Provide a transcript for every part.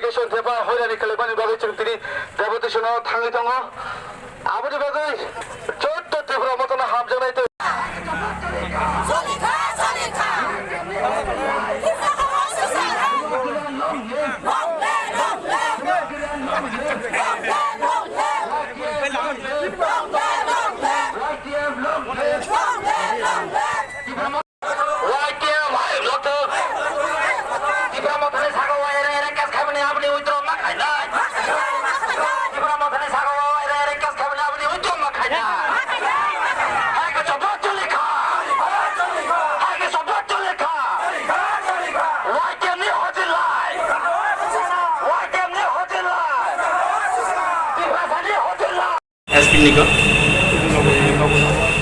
계신 대파 호야니 칼레바니 바게 증들이 대보티셔너 탕리통어 아버지 바게 저또 대보라 못하나 함정나 있다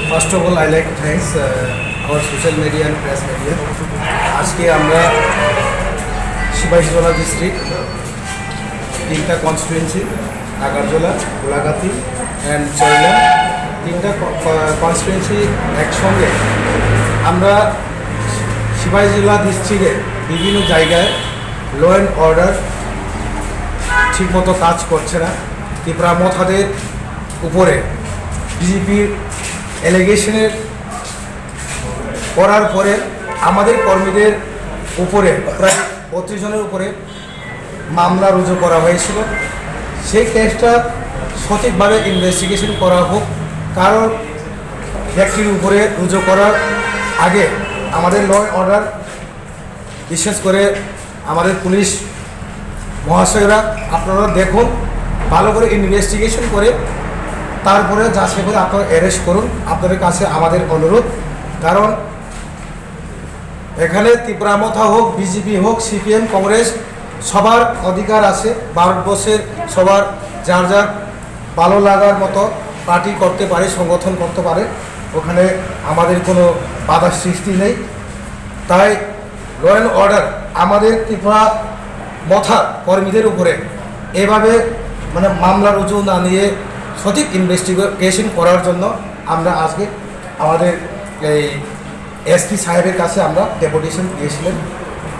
First of all, I like to thanks our social media and press media. আজকে আমরা Sepahijala district তিনটা constituency নাগারজোলা Golaghati and চয়লা তিনটা constituency একসঙ্গে আমরা সিপাহীজলা ডিস্ট্রিক্টে বিভিন্ন জায়গায় ল অ্যান্ড অর্ডার ঠিকমতো কাজ করছে না। ত্রিপুরা মথাদের উপরে বিজেপির এলিগেশনের করার পরে আমাদের কর্মীদের উপরে প্রায় 25 জনের উপরে মামলা রুজু করা হয়েছিল। সেই কেসটা সঠিকভাবে ইনভেস্টিগেশন করা হোক, কারণ ব্যক্তির উপরে রুজু করার আগে আমাদের ল অর্ডার বিশেষ করে আমাদের পুলিশ মহাশয়রা আপনারা দেখুন, ভালো করে ইনভেস্টিগেশন করে তারপরে যাচাই করে আপনারা অ্যারেস্ট করুন। আপনাদের কাছে আমাদের অনুরোধ, কারণ এখানে ত্রিপুরা মথা হোক, বিজেপি হোক, সিপিএম, কংগ্রেস সবার অধিকার আছে। ভারতবর্ষের সবার যার যার ভালো লাগার মতো পার্টি করতে পারে, সংগঠন করতে পারে, ওখানে আমাদের কোনো বাধা সৃষ্টি নেই। তাই ল অ্যান্ড অর্ডার আমাদের ত্রিপুরা মথা কর্মীদের উপরে এভাবে মামলা রুজু না নিয়ে সঠিক ইনভেস্টিগেশন করার জন্য আমরা আজকে আমাদের এই এসপি সাহেবের কাছে আমরা ডেপুটেশন দিয়েছিলেন।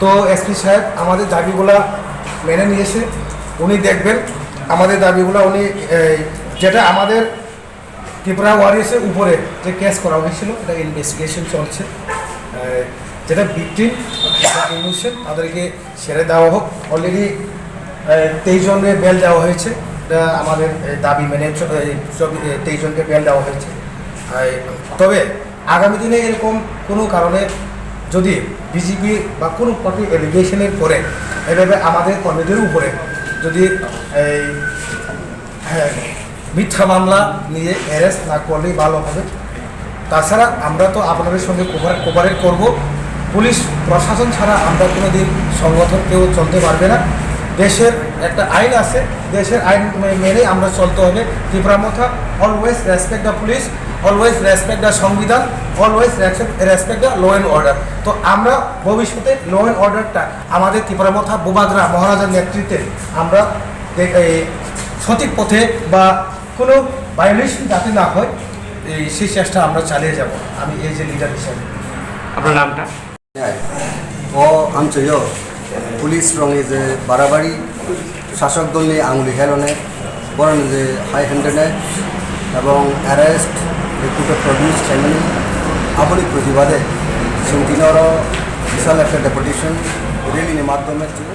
তো এসপি সাহেব আমাদের দাবিগুলা মেনে নিয়েছে। উনি দেখবেন আমাদের দাবিগুলো, উনি যেটা আমাদের ত্রিপুরা ওয়ারিয়ার্সের উপরে যে কেস করা হয়েছিল এটা ইনভেস্টিগেশন চলছে। যেটা ভিকটিম ইনোসেন্ট তাদেরকে ছেড়ে দেওয়া হোক। অলরেডি 23 জনের বেল দেওয়া হয়েছে। এটা আমাদের দাবি মেনে 23 জনকে বেল দেওয়া হয়েছে। তবে আগামী দিনে এরকম কোনো কারণে যদি বিজেপি বা কোনো পার্টি এলিগেশনের পরে এভাবে আমাদের কর্মীদের উপরে যদি মিথ্যা মামলা নিয়ে অ্যারেস্ট না করলেই ভালো হবে। তাছাড়া আমরা তো আপনাদের সঙ্গে কোপারেট করব। পুলিশ প্রশাসন ছাড়া আমরা কোনো দিন সংগঠন কেউ চলতে পারবে না। দেশের একটা আইন আছে, দেশের আইন মেনে আমরা চলতে হবে। Tripura Motha always respect the police, always respect the সংবিধান, always respect the law and order. তো আমরা ভবিষ্যতে ল অ্যান্ড অর্ডারটা আমাদের ত্রিপুরা মথা বুবাগ্রা মহারাজার নেতৃত্বে আমরা সঠিক পথে বা কোনো ভায়োলেশন যাতে না হয় সেই চেষ্টা আমরা চালিয়ে যাব। আমি এই যে লিডার হিসাবে। আপনার নামটা? আঞ্চলিক পুলিশ রঙে যে বাড়াবাড়ি শাসক দল নিয়ে আঙুলি হেলনে বরং যে হাই হ্যান্ডেড এবং অ্যারেস্ট রিক্রুটেড প্রডিউস চাইমানি আপনি প্রতিবাদে সিংটিনর বিশাল একটা ডেপুটেশন রেলির মাধ্যমে ছিল।